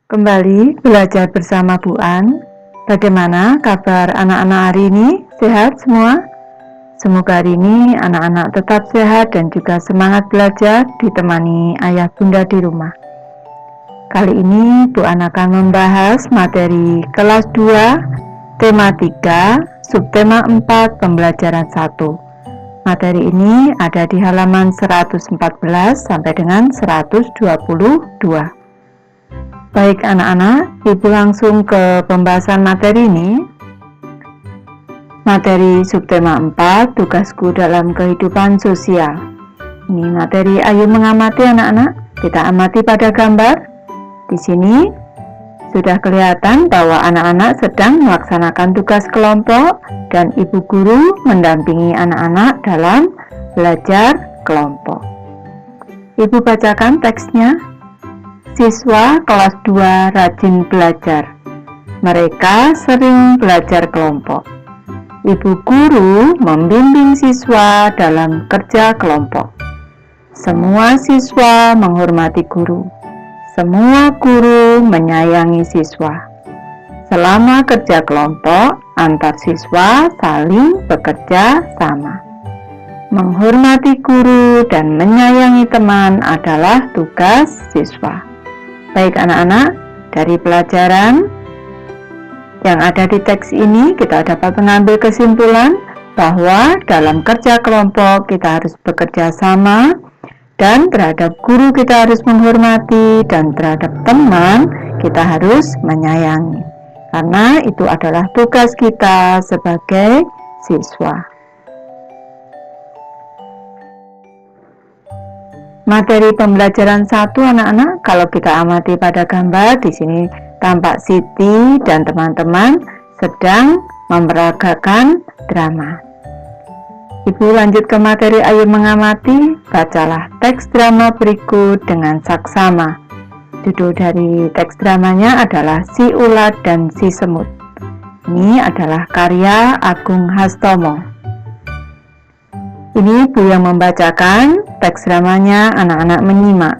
Kembali belajar bersama Bu An. Bagaimana kabar anak-anak hari ini? Sehat semua? Semoga hari ini anak-anak tetap sehat dan juga semangat belajar ditemani ayah bunda di rumah. Kali ini Bu An akan membahas materi kelas 2, tema 3, subtema 4, pembelajaran 1. Materi ini ada di halaman 114 sampai dengan 122. Baik anak-anak, Ibu langsung ke pembahasan materi ini. Materi subtema 4, tugasku dalam kehidupan sosial. Ini materi ayo mengamati anak-anak. Kita amati pada gambar. Di sini sudah kelihatan bahwa anak-anak sedang melaksanakan tugas kelompok dan ibu guru mendampingi anak-anak dalam belajar kelompok. Ibu bacakan teksnya. Siswa kelas 2 rajin belajar. Mereka sering belajar kelompok. Ibu guru membimbing siswa dalam kerja kelompok. Semua siswa menghormati guru. Semua guru menyayangi siswa. Selama kerja kelompok, antar siswa saling bekerja sama. Menghormati guru dan menyayangi teman adalah tugas siswa. Baik anak-anak, dari pelajaran yang ada di teks ini kita dapat mengambil kesimpulan bahwa dalam kerja kelompok kita harus bekerja sama dan terhadap guru kita harus menghormati dan terhadap teman kita harus menyayangi. Karena itu adalah tugas kita sebagai siswa. Materi pembelajaran 1 anak-anak, kalau kita amati pada gambar di sini tampak Siti dan teman-teman sedang memperagakan drama. Ibu lanjut ke materi ayo mengamati, bacalah teks drama berikut dengan saksama. Judul dari teks dramanya adalah Si Ulat dan Si Semut. Ini adalah karya Agung Hastomo. Ini Ibu yang membacakan, teks dramanya anak-anak menyimak.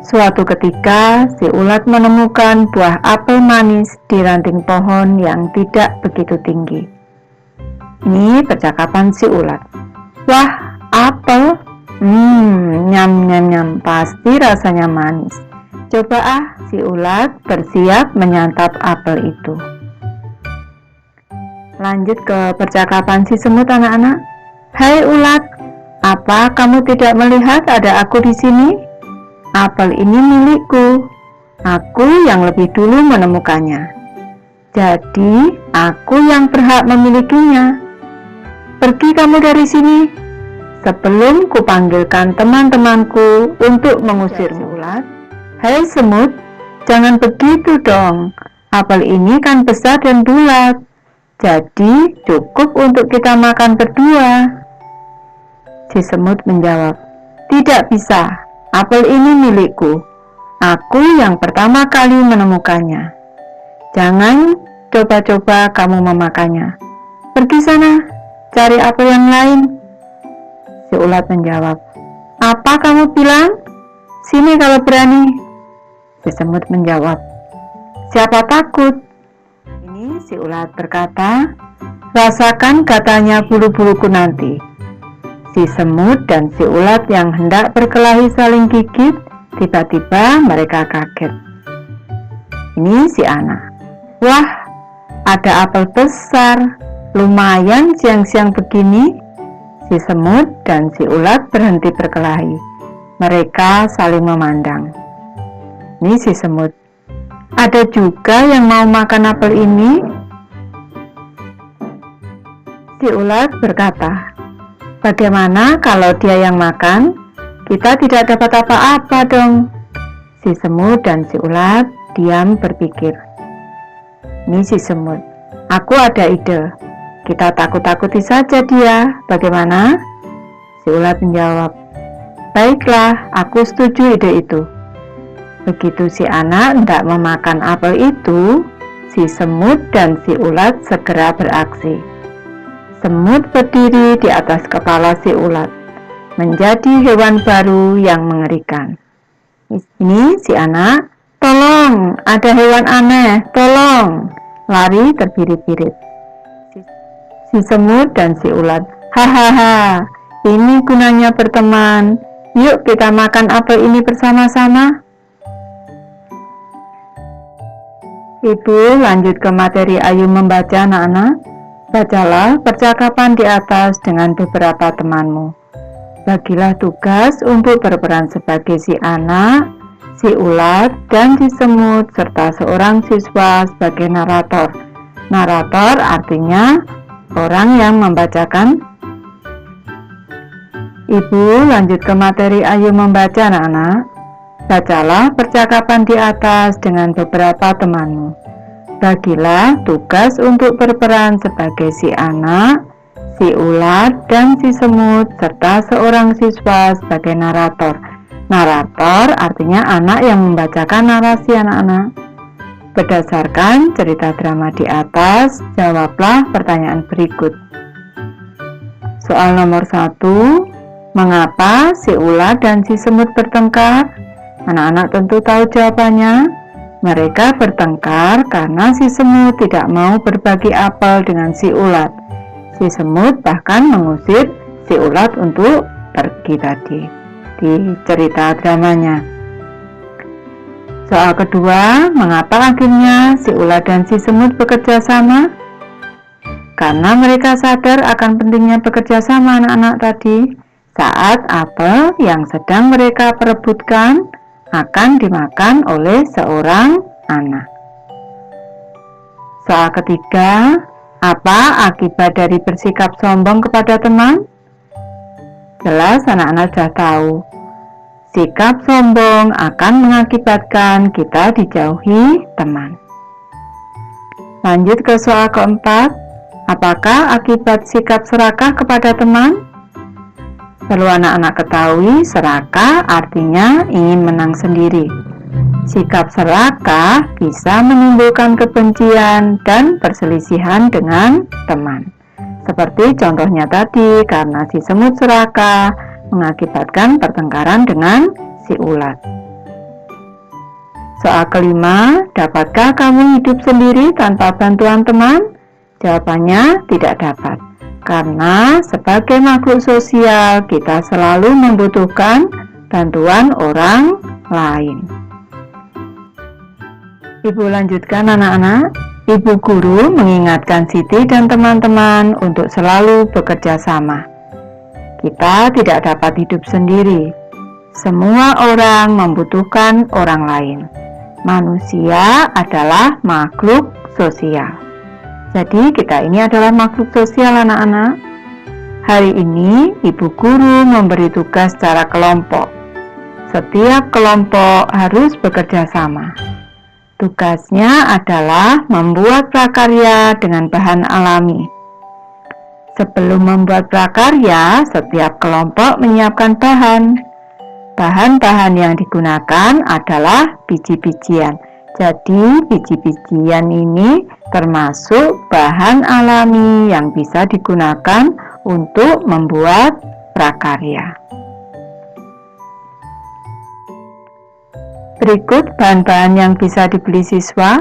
Suatu ketika, si ulat menemukan buah apel manis di ranting pohon yang tidak begitu tinggi. Ini percakapan si ulat. Wah, apel? Nyam nyam nyam, pasti rasanya manis. Coba si ulat bersiap menyantap apel itu. Lanjut ke percakapan si semut anak-anak. Hai ulat, apa kamu tidak melihat ada aku di sini? Apel ini milikku. Aku yang lebih dulu menemukannya. Jadi, aku yang berhak memilikinya. Pergi kamu dari sini sebelum kupanggilkan teman-temanku untuk mengusirmu. Ulat, hai semut, jangan begitu dong. Apel ini kan besar dan bulat. Jadi cukup untuk kita makan berdua. Si semut menjawab, tidak bisa, apel ini milikku. Aku yang pertama kali menemukannya. Jangan coba-coba kamu memakannya. Pergi sana, cari apel yang lain. Si ulat menjawab, apa kamu bilang? Sini kalau berani. Si semut menjawab, siapa takut? Si ulat berkata, rasakan katanya bulu-buluku nanti. Si semut dan si ulat yang hendak berkelahi saling gigit, tiba-tiba mereka kaget. Ini si anak. Wah, ada apel besar, lumayan siang-siang begini. Si semut dan si ulat berhenti berkelahi. Mereka saling memandang. Ini si semut. Ada juga yang mau makan apel ini? Si ulat berkata, bagaimana kalau dia yang makan? Kita tidak dapat apa-apa dong. Si semut dan si ulat diam berpikir. Ini si semut, aku ada ide. Kita takut-takuti saja dia, bagaimana? Si ulat menjawab, baiklah, aku setuju ide itu. Begitu si anak hendak memakan apel itu, si semut dan si ulat segera beraksi. Semut berdiri di atas kepala si ulat, menjadi hewan baru yang mengerikan. Ini si anak Tolong, ada hewan aneh, tolong. Lari terbirit-birit. Si semut dan si ulat. Hahaha, ini gunanya berteman. Yuk kita makan apel ini bersama-sama. Ibu lanjut ke materi Ayu membaca, anak-anak. Bacalah percakapan di atas dengan beberapa temanmu. Bagilah tugas untuk berperan sebagai si anak, si ulat, dan si semut, serta seorang siswa sebagai narator. Narator artinya orang yang membacakan. Ibu lanjut ke materi Ayu membaca, anak-anak. Bacalah percakapan di atas dengan beberapa temanmu. Bagilah tugas untuk berperan sebagai si anak, si ulat, dan si semut, serta seorang siswa sebagai narator. Narator artinya anak yang membacakan narasi, anak-anak. Berdasarkan cerita drama di atas, jawablah pertanyaan berikut. Soal nomor 1, mengapa si ulat dan si semut bertengkar? Anak-anak tentu tahu jawabannya. Mereka bertengkar karena si semut tidak mau berbagi apel dengan si ulat. Si semut bahkan mengusir si ulat untuk pergi tadi di cerita dramanya. Soal kedua, mengapa akhirnya si ulat dan si semut bekerja sama? Karena mereka sadar akan pentingnya bekerja sama, anak-anak tadi. Saat apel yang sedang mereka perebutkan akan dimakan oleh seorang anak. Soal ketiga, apa akibat dari bersikap sombong kepada teman? Jelas anak-anak sudah tahu. Sikap sombong akan mengakibatkan kita dijauhi teman. Lanjut ke soal keempat, apakah akibat sikap serakah kepada teman? Perlu anak-anak ketahui, serakah artinya ingin menang sendiri. Sikap serakah bisa menimbulkan kebencian dan perselisihan dengan teman. Seperti contohnya tadi, karena si semut serakah mengakibatkan pertengkaran dengan si ulat. Soal kelima, dapatkah kamu hidup sendiri tanpa bantuan teman? Jawabannya tidak dapat. Karena sebagai makhluk sosial, kita selalu membutuhkan bantuan orang lain. Ibu lanjutkan, anak-anak. Ibu guru mengingatkan Siti dan teman-teman untuk selalu bekerja sama. Kita tidak dapat hidup sendiri. Semua orang membutuhkan orang lain. Manusia adalah makhluk sosial. Jadi kita ini adalah makhluk sosial, anak-anak. Hari ini ibu guru memberi tugas secara kelompok. Setiap kelompok harus bekerja sama. Tugasnya adalah membuat prakarya dengan bahan alami. Sebelum membuat prakarya, setiap kelompok menyiapkan bahan. Bahan-bahan yang digunakan adalah biji-bijian. Jadi biji-bijian ini termasuk bahan alami yang bisa digunakan untuk membuat prakarya. Berikut bahan-bahan yang bisa dibeli siswa.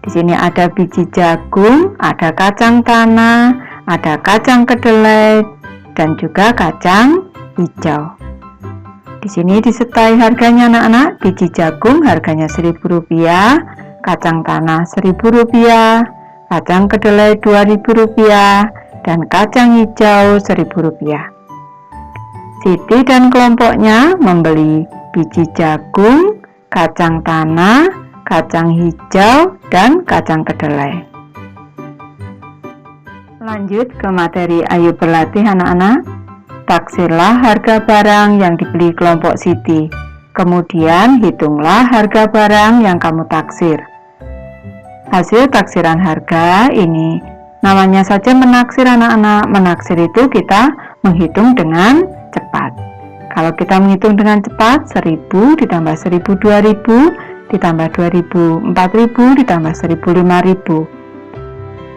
Di sini ada biji jagung, ada kacang tanah, ada kacang kedelai, dan juga kacang hijau. Di sini disertai harganya, anak-anak. Biji jagung harganya Rp1.000, kacang tanah Rp1.000, kacang kedelai Rp2.000, dan kacang hijau Rp1.000. Siti dan kelompoknya membeli biji jagung, kacang tanah, kacang hijau, dan kacang kedelai. Lanjut ke materi Ayu berlatih, anak-anak. Taksirlah harga barang yang dibeli kelompok Siti. Kemudian hitunglah harga barang yang kamu taksir. Hasil taksiran harga ini namanya saja menaksir, anak-anak. Menaksir itu kita menghitung dengan cepat. Kalau kita menghitung dengan cepat, 1.000 ditambah 1.000 2.000, ditambah 2.000 4.000, ditambah 1.000 5.000.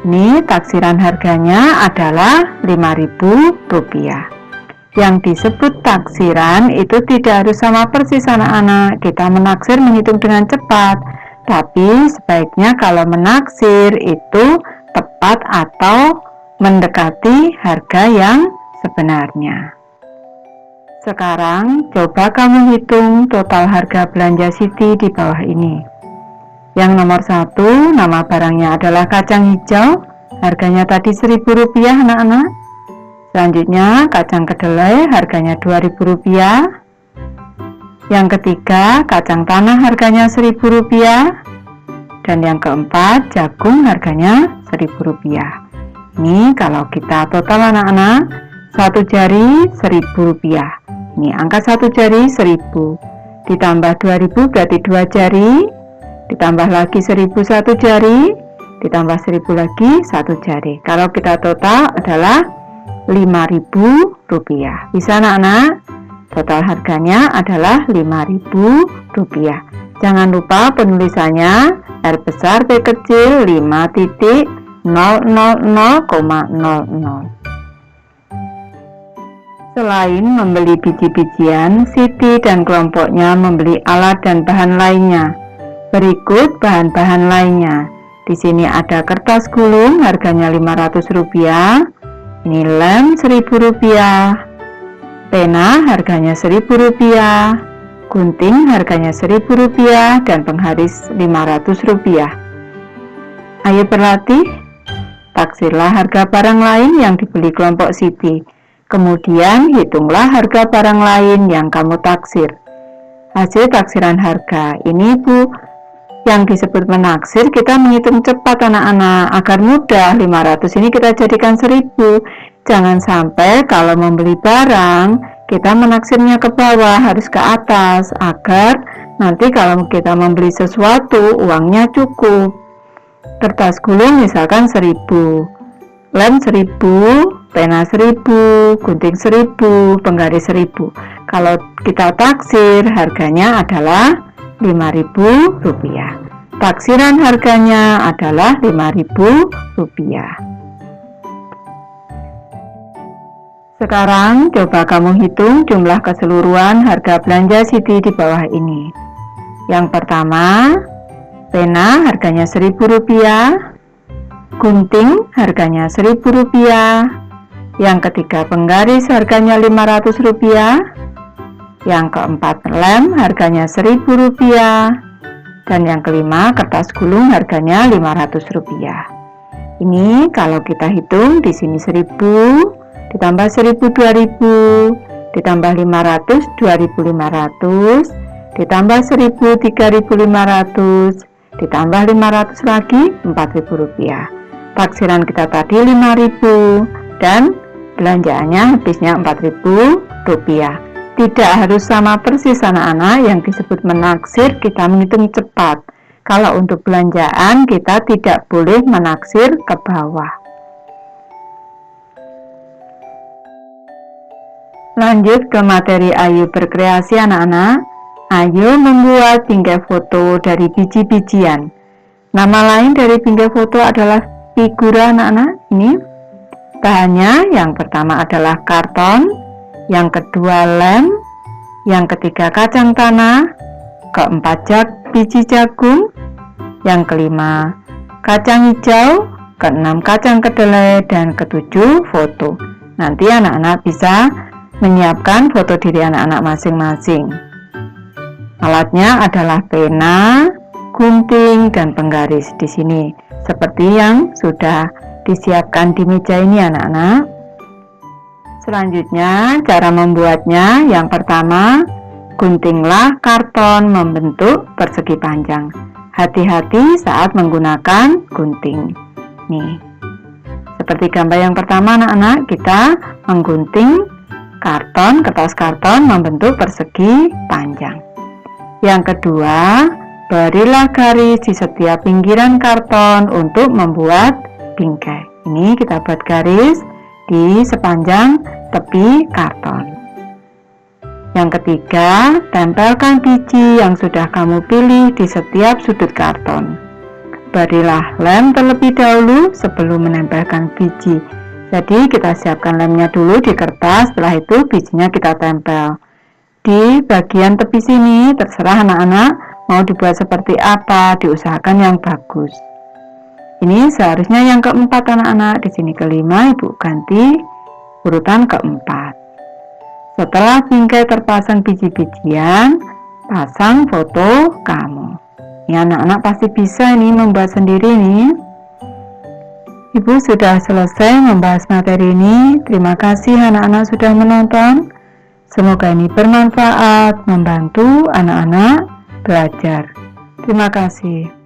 Ini taksiran harganya adalah Rp5.000. Yang disebut taksiran itu tidak harus sama persis anak-anak. Kita menaksir menghitung dengan cepat, tapi sebaiknya kalau menaksir itu tepat atau mendekati harga yang sebenarnya. Sekarang coba kamu hitung total harga belanja Siti di bawah ini. Yang nomor 1, nama barangnya adalah kacang hijau, harganya tadi Rp1.000 anak-anak. Selanjutnya kacang kedelai harganya Rp2.000. Yang ketiga kacang tanah harganya Rp1.000. Dan yang keempat jagung harganya Rp1.000. Ini kalau kita total anak-anak, satu jari Rp1.000. Ini angka satu jari 1.000. Ditambah 2.000 berarti 2 jari. Ditambah lagi 1.000 satu jari. Ditambah 1.000 lagi satu jari. Kalau kita total adalah Rp5.000. Bisa anak-anak? Total harganya adalah Rp5.000. Jangan lupa penulisannya R besar P kecil 5.000,00. Selain membeli biji-bijian, Siti dan kelompoknya membeli alat dan bahan lainnya. Berikut bahan-bahan lainnya. Di sini ada kertas gulung harganya Rp500. Ini lem Rp1.000, pena harganya Rp1.000, gunting harganya Rp1.000, dan penggaris Rp500. Ayo berlatih, taksirlah harga barang lain yang dibeli kelompok Siti. Kemudian hitunglah harga barang lain yang kamu taksir. Hasil taksiran harga ini yang disebut menaksir, kita menghitung cepat anak-anak agar mudah. 500 ini kita jadikan 1.000. Jangan sampai kalau membeli barang kita menaksirnya ke bawah, harus ke atas agar nanti kalau kita membeli sesuatu uangnya cukup. Kertas gulung misalkan 1.000, lem 1.000, pena 1.000, gunting 1.000, penggaris 1.000. Kalau kita taksir harganya adalah Rp5.000. Taksiran harganya adalah Rp5.000. Sekarang coba kamu hitung jumlah keseluruhan harga belanja Siti di bawah ini. Yang pertama, pena harganya Rp1.000, gunting harganya Rp1.000. Yang ketiga, penggaris harganya Rp500. Yang keempat, lem harganya Rp1.000. Dan yang kelima, kertas gulung harganya Rp500. Ini kalau kita hitung di sini 1.000, ditambah 1.000 2.000, ditambah 500 2.500, ditambah 1.000 3.500, ditambah 500 lagi Rp4.000. Taksiran kita tadi 5.000 dan belanjaannya habisnya Rp4.000. Tidak harus sama persis anak-anak. Yang disebut menaksir kita menghitung cepat. Kalau untuk belanjaan kita tidak boleh menaksir ke bawah. Lanjut ke materi Ayu berkreasi anak-anak. Ayu membuat bingkai foto dari biji-bijian. Nama lain dari bingkai foto adalah figura anak-anak. Ini bahannya yang pertama adalah karton, yang kedua lem, yang ketiga kacang tanah, keempat biji jagung, yang kelima kacang hijau, keenam kacang kedelai, dan ketujuh foto. Nanti anak-anak bisa menyiapkan foto diri anak-anak masing-masing. Alatnya adalah pena, gunting, dan penggaris di sini seperti yang sudah disiapkan di meja ini anak-anak. Selanjutnya cara membuatnya, yang pertama guntinglah karton membentuk persegi panjang. Hati-hati saat menggunakan gunting. Nih, seperti gambar yang pertama anak-anak, kita menggunting kertas karton membentuk persegi panjang. Yang kedua, berilah garis di setiap pinggiran karton untuk membuat bingkai. Ini kita buat garis di sepanjang tepi karton. Yang ketiga, tempelkan biji yang sudah kamu pilih di setiap sudut karton. Berilah lem terlebih dahulu sebelum menempelkan biji Jadi kita siapkan lemnya dulu di kertas, setelah itu bijinya kita tempel. Di bagian tepi sini terserah anak-anak mau dibuat seperti apa, diusahakan yang bagus. Ini seharusnya yang keempat anak-anak, di sini kelima, ibu ganti urutan keempat. Setelah bingkai terpasang biji-bijian, pasang foto kamu. Ya anak-anak pasti bisa ini membuat sendiri nih. Ibu sudah selesai membahas materi ini. Terima kasih anak-anak sudah menonton. Semoga ini bermanfaat, membantu anak-anak belajar. Terima kasih.